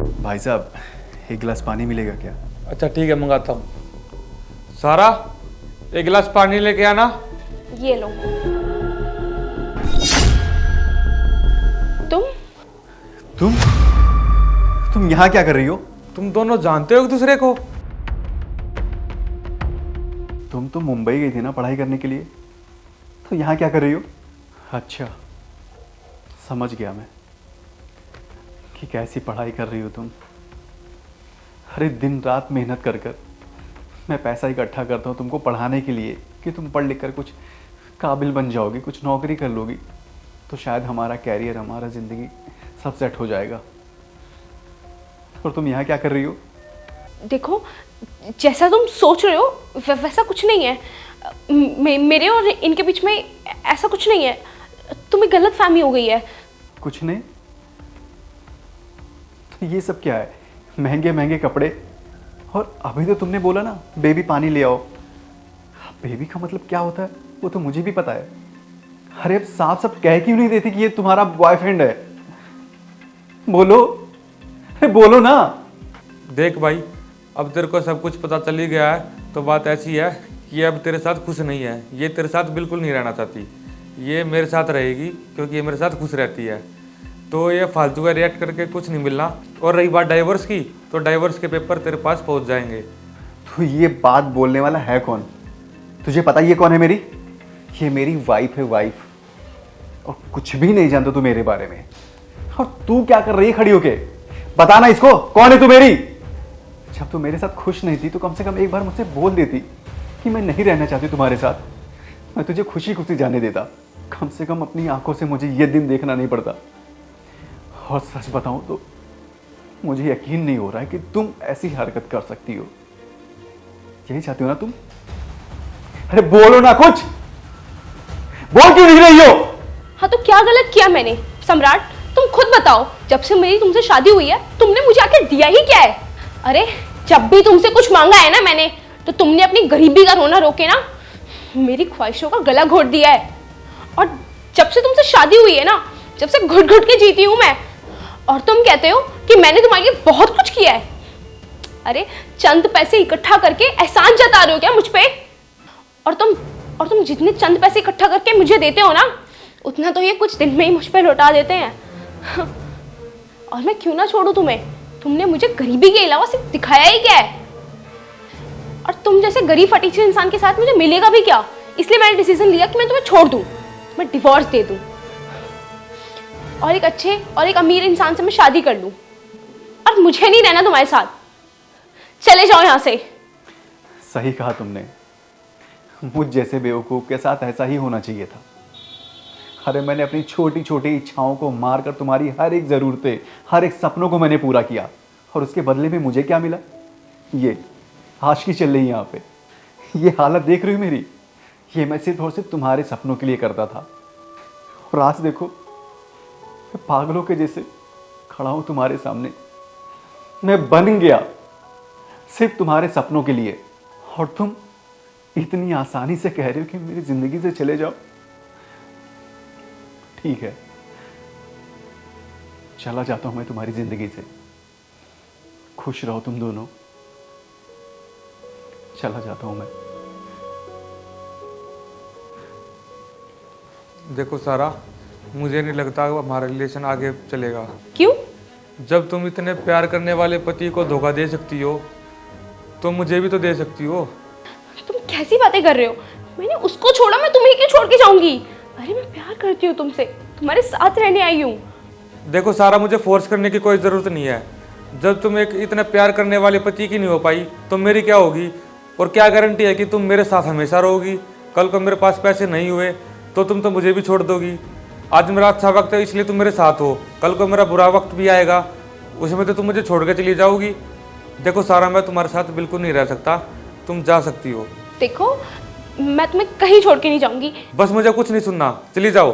भाई साहब, एक गिलास पानी मिलेगा क्या? अच्छा ठीक है, मंगाता हूँ। सारा, एक गिलास पानी लेके आना। ये लो। तुम तुम यहाँ क्या कर रही हो? तुम दोनों जानते हो एक दूसरे को? तुम तो मुंबई गई थी ना पढ़ाई करने के लिए, तो यहाँ क्या कर रही हो? अच्छा, समझ गया मैं कि कैसी पढ़ाई कर रही हो तुम। अरे दिन रात मेहनत कर कर मैं पैसा इकट्ठा करता हूँ तुमको पढ़ाने के लिए कि तुम पढ़ लिख कर कुछ काबिल बन जाओगी, कुछ नौकरी कर लोगी, तो शायद हमारा कैरियर, हमारा ज़िंदगी सब सेट हो जाएगा। और तुम यहाँ क्या कर रही हो? देखो, जैसा तुम सोच रहे हो वैसा कुछ नहीं है। मेरे और इनके बीच में ऐसा कुछ नहीं है। तुम्हें गलत फहमी हो गई है। कुछ नहीं? तो ये सब क्या है? महंगे महंगे कपड़े, और अभी तो तुमने बोला ना बेबी पानी ले आओ। बेबी का मतलब क्या होता है वो तो मुझे भी पता है। अरे अब साफ साफ कह क्यों नहीं देती कि ये तुम्हारा बॉयफ्रेंड है? बोलो, अरे बोलो ना। देख भाई, अब तेरे को सब कुछ पता चल ही गया है, तो बात ऐसी है कि अब तेरे साथ खुश नहीं है। ये तेरे साथ बिल्कुल नहीं रहना चाहती। ये मेरे साथ रहेगी क्योंकि ये मेरे साथ खुश रहती है। तो ये फालतू का रिएक्ट करके कुछ नहीं मिलना। और रही बात डाइवोर्स की, तो डाइवोर्स के पेपर तेरे पास पहुंच जाएंगे। तो ये बात बोलने वाला है कौन? तुझे पता ये कौन है मेरी? ये मेरी वाइफ है, वाइफ। और कुछ भी नहीं जानता तू मेरे बारे में। और तू क्या कर रही है खड़ी होके? बताना इसको, कौन है तू मेरी? जब तू मेरे साथ खुश नहीं थी तो कम से कम एक बार मुझसे बोल देती कि मैं नहीं रहना चाहती तुम्हारे साथ। मैं तुझे खुशी खुशी जाने देता। कम से कम अपनी आंखों से मुझे ये दिन देखना नहीं पड़ता। और सच बताऊं तो मुझे यकीन नहीं हो रहा है कि तुम ऐसी हरकत कर सकती हो। यही चाहती हो ना तुम? अरे बोलो ना कुछ, बोल क्यों नहीं रही हो? हाँ, तो क्या गलत किया मैंने? सम्राट, तुम खुद बताओ, जब से मेरी तुमसे शादी हुई है तुमने मुझे आके दिया ही क्या है? अरे जब भी तुमसे कुछ मांगा है ना मैंने, तो तुमने अपनी गरीबी का रोना रोके ना मेरी ख्वाहिशों का गला घोट दिया है। और जब से तुमसे शादी हुई है ना, जब से घुट घुट के जीती हूं मैं, और तुम कहते हो कि मैंने तुम्हारे लिए बहुत कुछ किया है। अरे चंद पैसे इकट्ठा करके एहसान जता रहे हो क्या मुझ पे? और तुम जितने चंद पैसे इकट्ठा करके मुझे देते हो ना, उतना तो ये कुछ दिन में ही मुझ पे लौटा देते हैं। और मैं क्यों ना छोड़ू तुम्हें? तुमने मुझे गरीबी के अलावा सिर्फ दिखाया ही क्या है? और तुम जैसे गरीब फटीचे इंसान के साथ मुझे मिलेगा भी क्या? इसलिए मैंने डिसीजन लिया कि मैं तुम्हें छोड़ दूं, मैं डिवोर्स दे दूं, और एक अच्छे और एक अमीर इंसान से मैं शादी कर लूं। और मुझे नहीं रहना तुम्हारे साथ। चले जाओ यहां से। सही कहा तुमने। मुझ जैसे बेवकूफ के साथ ऐसा ही होना चाहिए था। अरे मैंने अपनी छोटी छोटी इच्छाओं को मारकर तुम्हारी हर एक ज़रूरतें, हर एक सपनों को मैंने पूरा किया, और उसके बदले में मुझे क्या मिला? ये आशिकी चल रही यहाँ पे। ये हालत देख रही हो मेरी? ये मैं सिर्फ और सिर्फ तुम्हारे सपनों के लिए करता था, और आज देखो मैं पागलों के जैसे खड़ा हूँ तुम्हारे सामने। मैं बन गया सिर्फ तुम्हारे सपनों के लिए, और तुम इतनी आसानी से कह रहे हो कि मेरी ज़िंदगी से चले जाओ। ठीक है, चला जाता हूं मैं तुम्हारी जिंदगी से। खुश रहो तुम दोनों। चला जाता हूं मैं। देखो सारा, मुझे नहीं लगता हमारा रिलेशन आगे चलेगा। क्यों? जब तुम इतने प्यार करने वाले पति को धोखा दे सकती हो, तो मुझे भी तो दे सकती हो। तुम कैसी बातें कर रहे हो? मैंने उसको छोड़ा, मैं तुम्हें क्यों छोड़ के जाऊंगी? अरे मैं प्यार करती हूँ तुमसे, तुम्हारे साथ रहने आई हूँ। देखो सारा, मुझे फोर्स करने की कोई ज़रूरत नहीं है। जब तुम एक इतना प्यार करने वाले पति की नहीं हो पाई, तो मेरी क्या होगी? और क्या गारंटी है कि तुम मेरे साथ हमेशा रहोगी? कल को मेरे पास पैसे नहीं हुए तो तुम तो मुझे भी छोड़ दोगी। आज मेरा अच्छा वक्त है इसलिए तुम मेरे साथ हो, कल को मेरा बुरा वक्त भी आएगा, उसमें तो तुम मुझे छोड़ के चली जाओगी। देखो सारा, मैं तुम्हारे साथ बिल्कुल नहीं रह सकता, तुम जा सकती हो। देखो, मैं तुम्हें कहीं छोड़ के नहीं जाऊंगी। बस मुझे कुछ नहीं सुनना, चली जाओ।